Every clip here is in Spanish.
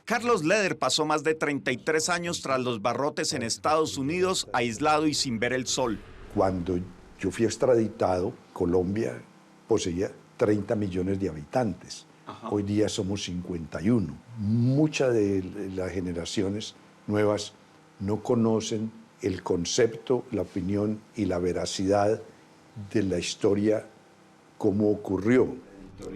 Carlos Leder pasó más de 33 años tras los barrotes en Estados Unidos, aislado y sin ver el sol. Cuando yo fui extraditado, Colombia poseía 30 millones de habitantes. Ajá. Hoy día somos 51. Muchas de las generaciones nuevas no conocen el concepto, la opinión y la veracidad de la historia, cómo ocurrió.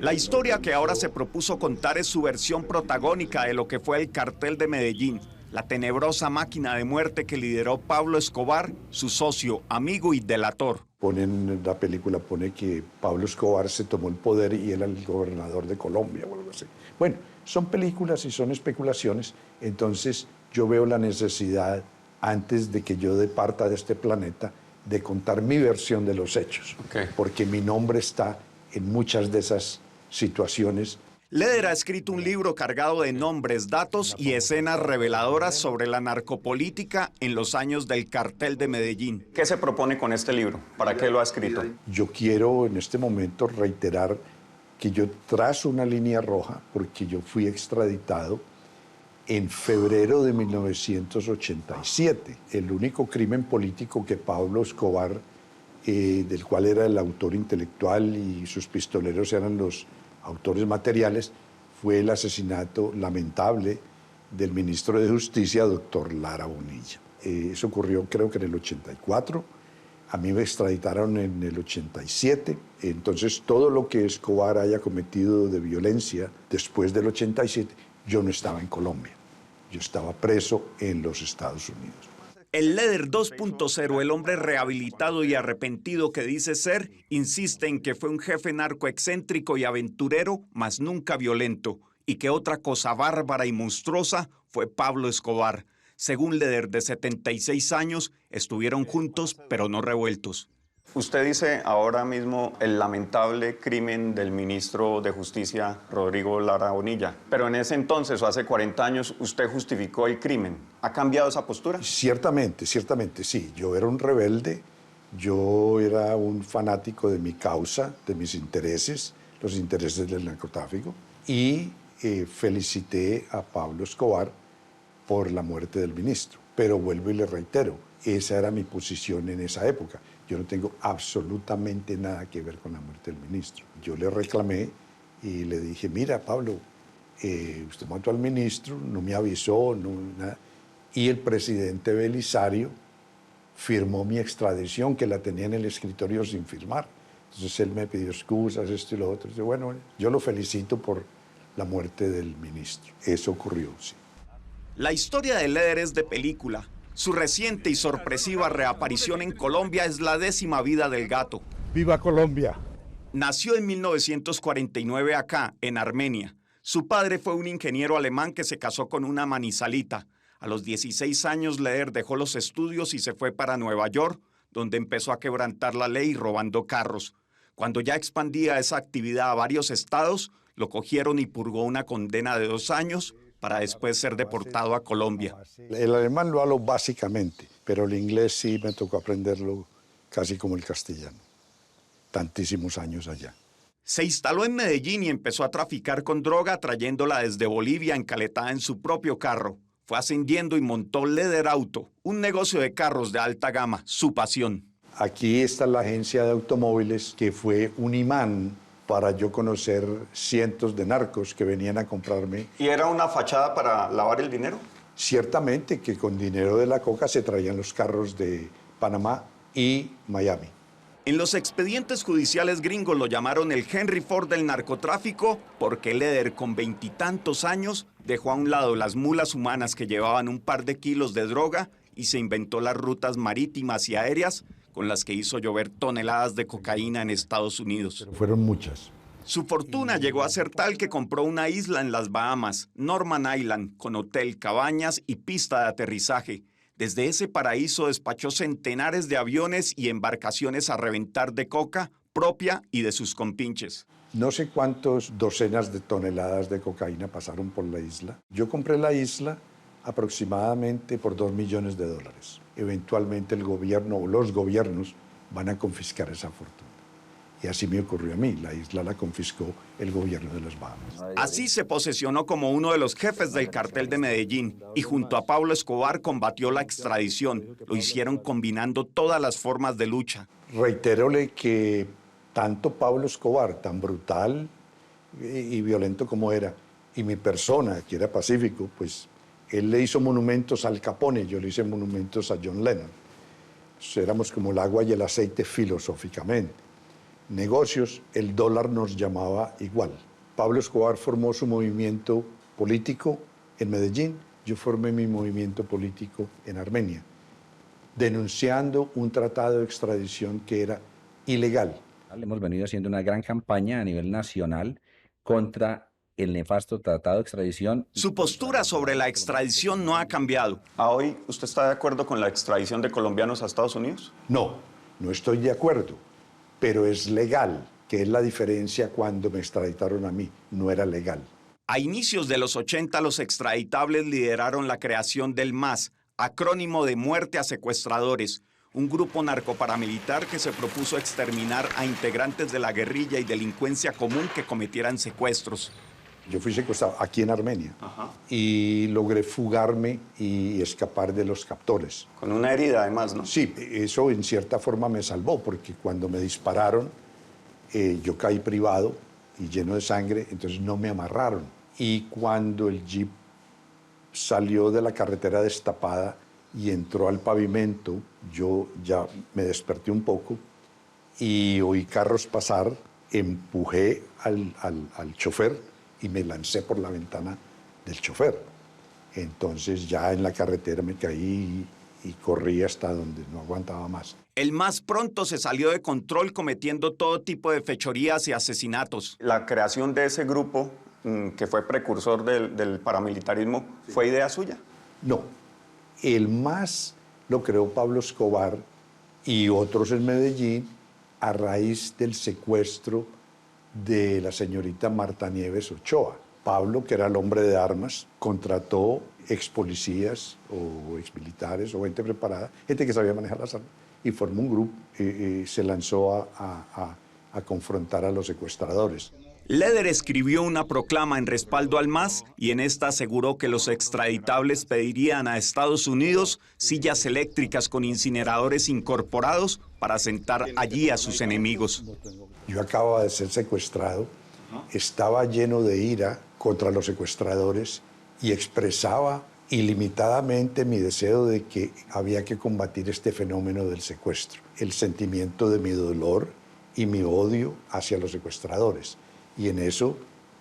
La historia que ahora se propuso contar es su versión protagónica de lo que fue el Cartel de Medellín, la tenebrosa máquina de muerte que lideró Pablo Escobar, su socio, amigo y delator. En la película pone que Pablo Escobar se tomó el poder y él era el gobernador de Colombia o algo así. Bueno, son películas y son especulaciones, entonces yo veo la necesidad, antes de que yo departa de este planeta, de contar mi versión de los hechos, porque mi nombre está en muchas de esas situaciones. Leder ha escrito un libro cargado de nombres, datos y escenas reveladoras sobre la narcopolítica en los años del Cartel de Medellín. ¿Qué se propone con este libro? ¿Para qué lo ha escrito? Yo quiero en este momento reiterar que yo trazo una línea roja porque yo fui extraditado en febrero de 1987. El único crimen político que Pablo Escobar, del cual era el autor intelectual y sus pistoleros eran los autores materiales, fue el asesinato lamentable del ministro de Justicia, doctor Lara Bonilla. Eso ocurrió creo que en el 84, a mí me extraditaron en el 87, entonces todo lo que Escobar haya cometido de violencia después del 87, yo no estaba en Colombia, yo estaba preso en los Estados Unidos. El Leder 2.0, el hombre rehabilitado y arrepentido que dice ser, insiste en que fue un jefe narcoexcéntrico y aventurero, mas nunca violento, y que otra cosa bárbara y monstruosa fue Pablo Escobar. Según Leder, de 76 años, estuvieron juntos, pero no revueltos. Usted dice ahora mismo el lamentable crimen del ministro de Justicia, Rodrigo Lara Bonilla. Pero en ese entonces, o hace 40 años, usted justificó el crimen. ¿Ha cambiado esa postura? Ciertamente, sí. Yo era un rebelde, yo era un fanático de mi causa, de mis intereses, los intereses del narcotráfico, y felicité a Pablo Escobar por la muerte del ministro. Pero vuelvo y le reitero, esa era mi posición en esa época. Yo no tengo absolutamente nada que ver con la muerte del ministro. Yo le reclamé y le dije, mira, Pablo, usted mató al ministro, no me avisó, nada. Y el presidente Belisario firmó mi extradición, que la tenía en el escritorio sin firmar. Entonces él me pidió excusas, esto y lo otro. Y dije, bueno, yo lo felicito por la muerte del ministro. Eso ocurrió, sí. La historia de Leder es de película. Su reciente y sorpresiva reaparición en Colombia es la 10ª vida del gato. ¡Viva Colombia! Nació en 1949 acá, en Armenia. Su padre fue un ingeniero alemán que se casó con una manizalita. A los 16 años, Leder dejó los estudios y se fue para Nueva York, donde empezó a quebrantar la ley robando carros. Cuando ya expandía esa actividad a varios estados, lo cogieron y purgó una condena de 2 años para después ser deportado a Colombia. El alemán lo hablo básicamente, pero el inglés sí me tocó aprenderlo casi como el castellano. Tantísimos años allá. Se instaló en Medellín y empezó a traficar con droga, trayéndola desde Bolivia encaletada en su propio carro. Fue ascendiendo y montó Leder Auto, un negocio de carros de alta gama, su pasión. Aquí está la agencia de automóviles, que fue un imán para yo conocer cientos de narcos que venían a comprarme. ¿Y era una fachada para lavar el dinero? Ciertamente que con dinero de la coca se traían los carros de Panamá y Miami. En los expedientes judiciales gringos lo llamaron el Henry Ford del narcotráfico porque Leder, con 20 y tantos años, dejó a un lado las mulas humanas que llevaban un par de kilos de droga y se inventó las rutas marítimas y aéreas con las que hizo llover toneladas de cocaína en Estados Unidos. Pero fueron muchas. Su fortuna llegó a ser tal que compró una isla en las Bahamas, Norman Island, con hotel, cabañas y pista de aterrizaje. Desde ese paraíso despachó centenares de aviones y embarcaciones a reventar de coca propia y de sus compinches. No sé cuántas docenas de toneladas de cocaína pasaron por la isla. Yo compré la isla aproximadamente por $2 millones. Eventualmente el gobierno o los gobiernos van a confiscar esa fortuna. Y así me ocurrió a mí. La isla la confiscó el gobierno de las Bahamas. Así se posesionó como uno de los jefes del cartel de Medellín y junto a Pablo Escobar combatió la extradición. Lo hicieron combinando todas las formas de lucha. Reitéróle que tanto Pablo Escobar, tan brutal y violento como era, y mi persona, que era pacífico, pues él le hizo monumentos al Capone, yo le hice monumentos a John Lennon. Éramos como el agua y el aceite filosóficamente. Negocios, el dólar nos llamaba igual. Pablo Escobar formó su movimiento político en Medellín, yo formé mi movimiento político en Armenia, denunciando un tratado de extradición que era ilegal. Hemos venido haciendo una gran campaña a nivel nacional contra el nefasto tratado de extradición. Su postura sobre la extradición no ha cambiado. ¿A hoy usted está de acuerdo con la extradición de colombianos a Estados Unidos? No, no estoy de acuerdo, pero es legal, que es la diferencia cuando me extraditaron a mí, no era legal. A inicios de los 80, los extraditables lideraron la creación del MAS, acrónimo de Muerte a Secuestradores, un grupo narcoparamilitar que se propuso exterminar a integrantes de la guerrilla y delincuencia común que cometieran secuestros. Yo fui secuestrado aquí en Armenia y logré fugarme y escapar de los captores. Con una herida además, ¿no? Sí, eso en cierta forma me salvó, porque cuando me dispararon, yo caí privado y lleno de sangre, entonces no me amarraron. Y cuando el jeep salió de la carretera destapada y entró al pavimento, yo ya me desperté un poco y oí carros pasar, empujé al chofer y me lancé por la ventana del chofer. Entonces ya en la carretera me caí y corrí hasta donde no aguantaba más. El MAS pronto se salió de control cometiendo todo tipo de fechorías y asesinatos. La creación de ese grupo, que fue precursor del paramilitarismo, ¿fue idea suya? No, el MAS lo creó Pablo Escobar y otros en Medellín a raíz del secuestro de la señorita Marta Nieves Ochoa. Pablo, que era el hombre de armas, contrató ex policías o ex militares o gente preparada, gente que sabía manejar las armas, y formó un grupo y se lanzó a confrontar a los secuestradores. Leder escribió una proclama en respaldo al MAS y en esta aseguró que los extraditables pedirían a Estados Unidos sillas eléctricas con incineradores incorporados para sentar allí a sus enemigos. Yo acababa de ser secuestrado, estaba lleno de ira contra los secuestradores y expresaba ilimitadamente mi deseo de que había que combatir este fenómeno del secuestro, el sentimiento de mi dolor y mi odio hacia los secuestradores. Y en eso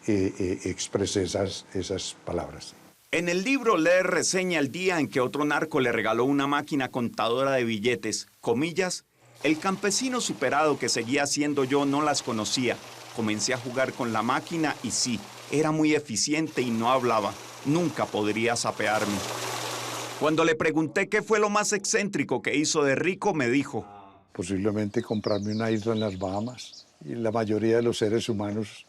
expresé esas palabras. En el libro Leder reseña el día en que otro narco le regaló una máquina contadora de billetes, comillas, el campesino superado que seguía siendo yo no las conocía. Comencé a jugar con la máquina y sí, era muy eficiente y no hablaba. Nunca podría sapearme. Cuando le pregunté qué fue lo más excéntrico que hizo de rico, me dijo: posiblemente comprarme una isla en las Bahamas. Y la mayoría de los seres humanos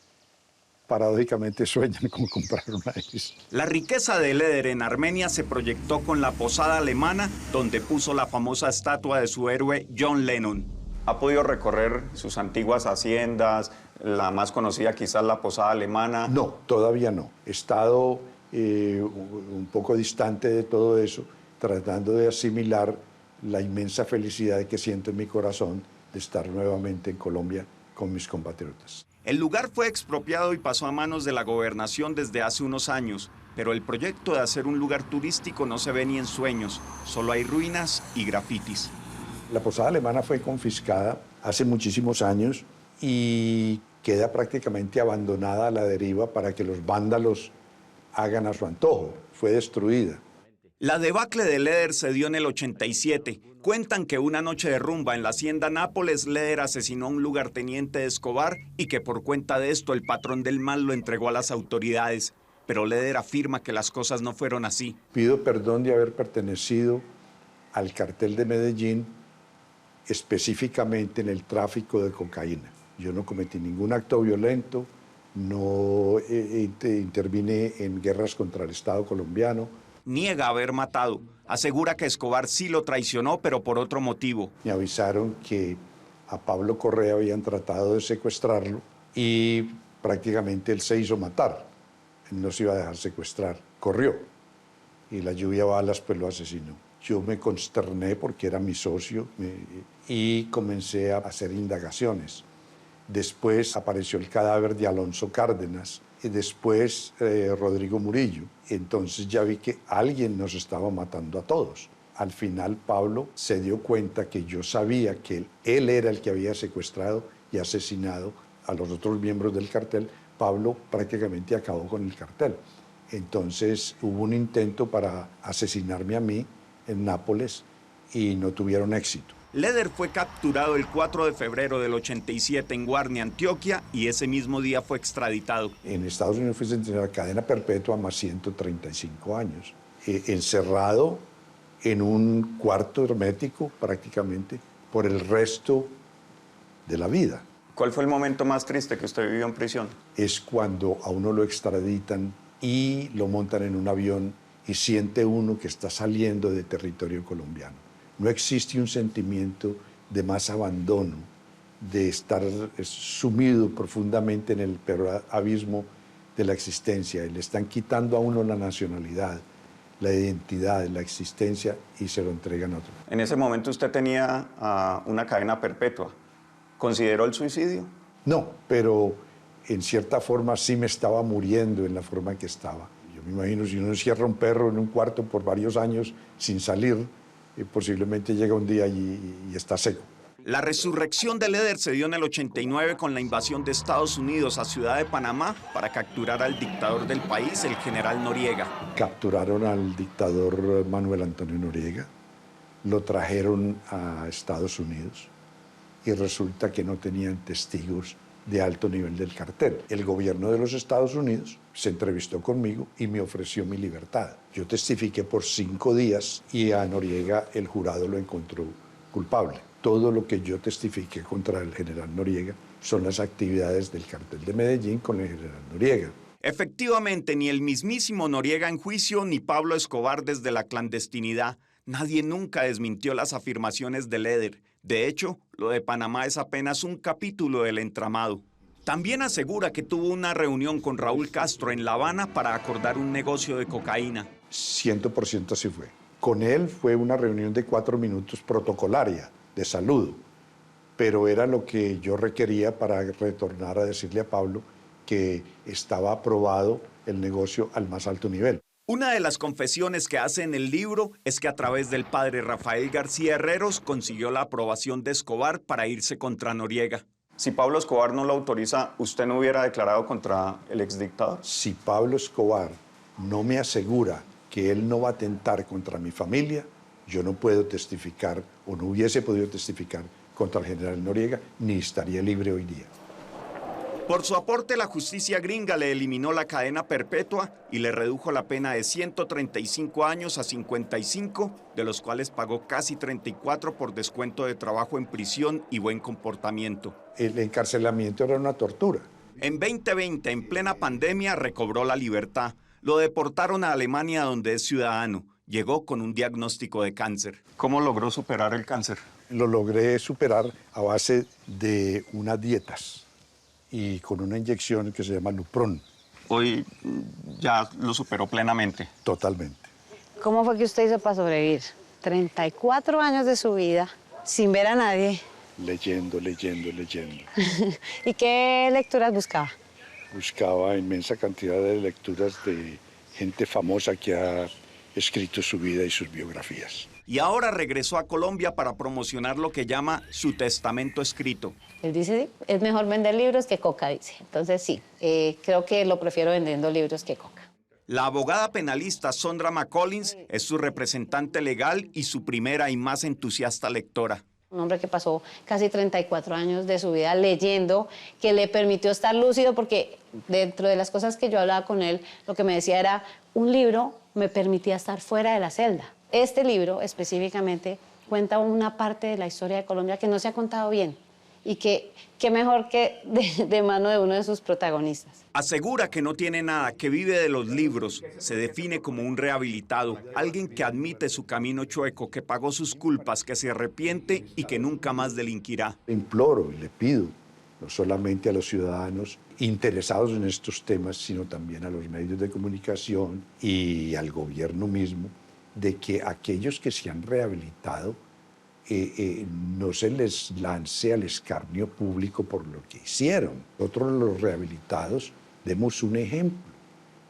paradójicamente sueñan con comprar una isla. La riqueza de Leder en Armenia se proyectó con la posada alemana, donde puso la famosa estatua de su héroe John Lennon. ¿Ha podido recorrer sus antiguas haciendas, la más conocida quizás la posada alemana? No, todavía no. He estado un poco distante de todo eso, tratando de asimilar la inmensa felicidad que siento en mi corazón de estar nuevamente en Colombia con mis compatriotas. El lugar fue expropiado y pasó a manos de la gobernación desde hace unos años, pero el proyecto de hacer un lugar turístico no se ve ni en sueños, solo hay ruinas y grafitis. La posada alemana fue confiscada hace muchísimos años y queda prácticamente abandonada a la deriva para que los vándalos hagan a su antojo. Fue destruida. La debacle de Leder se dio en el 87. Cuentan que una noche de rumba en la hacienda Nápoles, Leder asesinó a un lugarteniente de Escobar y que por cuenta de esto el patrón del mal lo entregó a las autoridades. Pero Leder afirma que las cosas no fueron así. Pido perdón de haber pertenecido al cartel de Medellín, específicamente en el tráfico de cocaína. Yo no cometí ningún acto violento, no intervine en guerras contra el Estado colombiano. Niega haber matado. Asegura que Escobar sí lo traicionó, pero por otro motivo. Me avisaron que A Pablo Correa habían tratado de secuestrarlo y prácticamente él se hizo matar. Él no se iba a dejar secuestrar, corrió y la lluvia de balas pues lo asesinó. Yo me consterné porque era mi socio y comencé a hacer indagaciones. Después apareció el cadáver de Alonso Cárdenas y después Rodrigo Murillo. Entonces ya vi que alguien nos estaba matando a todos. Al final Pablo se dio cuenta que yo sabía que él era el que había secuestrado y asesinado a los otros miembros del cartel. Pablo prácticamente acabó con el cartel. Entonces hubo un intento para asesinarme a mí en Nápoles y no tuvieron éxito. Leder fue capturado el 4 de febrero del 87 en Guarne, Antioquia, y ese mismo día fue extraditado. En Estados Unidos fue sentenciado a cadena perpetua más 135 años. Encerrado en un cuarto hermético prácticamente por el resto de la vida. ¿Cuál fue el momento más triste que usted vivió en prisión? Es cuando a uno lo extraditan y lo montan en un avión y siente uno que está saliendo de territorio colombiano. No existe un sentimiento de más abandono, de estar sumido profundamente en el peor abismo de la existencia. Le están quitando a uno la nacionalidad, la identidad, la existencia y se lo entregan a otro. En ese momento usted tenía una cadena perpetua. ¿Consideró el suicidio? No, pero en cierta forma sí me estaba muriendo en la forma que estaba. Yo me imagino si uno encierra un perro en un cuarto por varios años sin salir, posiblemente llega un día y está seco. La resurrección de Leder se dio en el 89 con la invasión de Estados Unidos a Ciudad de Panamá para capturar al dictador del país, el general Noriega. Capturaron al dictador Manuel Antonio Noriega, lo trajeron a Estados Unidos y resulta que no tenían testigos de alto nivel del cartel. El gobierno de los Estados Unidos se entrevistó conmigo y me ofreció mi libertad. Yo testifiqué por 5 días y a Noriega el jurado lo encontró culpable. Todo lo que yo testifiqué contra el general Noriega son las actividades del cartel de Medellín con el general Noriega. Efectivamente, ni el mismísimo Noriega en juicio, ni Pablo Escobar desde la clandestinidad. Nadie nunca desmintió las afirmaciones de Leder. De hecho, lo de Panamá es apenas un capítulo del entramado. También asegura que tuvo una reunión con Raúl Castro en La Habana para acordar un negocio de cocaína. 100% así fue. Con él fue una reunión de 4 minutos protocolaria, de saludo, pero era lo que yo requería para retornar a decirle a Pablo que estaba aprobado el negocio al más alto nivel. Una de las confesiones que hace en el libro es que a través del padre Rafael García Herreros consiguió la aprobación de Escobar para irse contra Noriega. Si Pablo Escobar no lo autoriza, ¿usted no hubiera declarado contra el exdictador? Si Pablo Escobar no me asegura que él no va a atentar contra mi familia, yo no puedo testificar o no hubiese podido testificar contra el general Noriega, ni estaría libre hoy día. Por su aporte, la justicia gringa le eliminó la cadena perpetua y le redujo la pena de 135 años a 55, de los cuales pagó casi 34 por descuento de trabajo en prisión y buen comportamiento. El encarcelamiento era una tortura. En 2020, en plena pandemia, recobró la libertad. Lo deportaron a Alemania, donde es ciudadano. Llegó con un diagnóstico de cáncer. ¿Cómo logró superar el cáncer? Lo logré superar a base de unas dietas y con una inyección que se llama Lupron. Hoy ya lo superó plenamente. Totalmente. ¿Cómo fue que usted hizo para sobrevivir? 34 años de su vida sin ver a nadie. Leyendo. ¿Y qué lecturas buscaba? Buscaba inmensa cantidad de lecturas de gente famosa que ha escrito su vida y sus biografías. Y ahora regresó a Colombia para promocionar lo que llama su testamento escrito. Él dice, sí, es mejor vender libros que coca, dice. Entonces sí, creo que lo prefiero vendiendo libros que coca. La abogada penalista Sondra McCollins es su representante legal y su primera y más entusiasta lectora. Un hombre que pasó casi 34 años de su vida leyendo, que le permitió estar lúcido, porque dentro de las cosas que yo hablaba con él, lo que me decía era, un libro me permitía estar fuera de la celda. Este libro específicamente cuenta una parte de la historia de Colombia que no se ha contado bien y qué mejor que de mano de uno de sus protagonistas. Asegura que no tiene nada, que vive de los libros. Se define como un rehabilitado, alguien que admite su camino chueco, que pagó sus culpas, que se arrepiente y que nunca más delinquirá. Le imploro y le pido, no solamente a los ciudadanos interesados en estos temas, sino también a los medios de comunicación y al gobierno mismo, de que aquellos que se han rehabilitado no se les lance al escarnio público por lo que hicieron. Nosotros los rehabilitados demos un ejemplo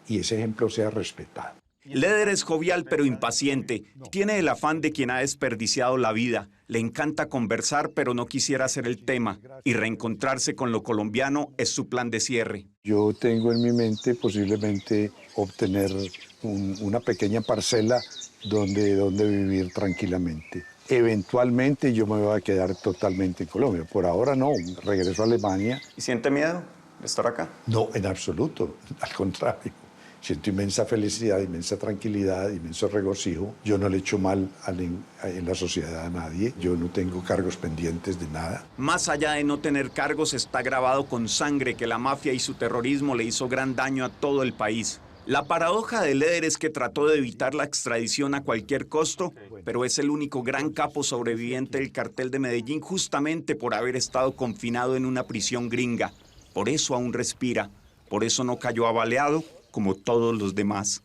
y ese ejemplo sea respetado. Leder es jovial pero impaciente. Tiene el afán de quien ha desperdiciado la vida. Le encanta conversar pero no quisiera ser el tema. Y reencontrarse con lo colombiano es su plan de cierre. Yo tengo en mi mente posiblemente obtener una pequeña parcela donde vivir tranquilamente. Eventualmente yo me voy a quedar totalmente en Colombia. Por ahora no, regreso a Alemania. ¿Y siente miedo de estar acá? No, en absoluto, al contrario. Siento inmensa felicidad, inmensa tranquilidad, inmenso regocijo. Yo no le echo mal en la sociedad a nadie. Yo no tengo cargos pendientes de nada. Más allá de no tener cargos, está grabado con sangre que la mafia y su terrorismo le hizo gran daño a todo el país. La paradoja de Leder es que trató de evitar la extradición a cualquier costo, pero es el único gran capo sobreviviente del cartel de Medellín justamente por haber estado confinado en una prisión gringa. Por eso aún respira, por eso no cayó abaleado como todos los demás.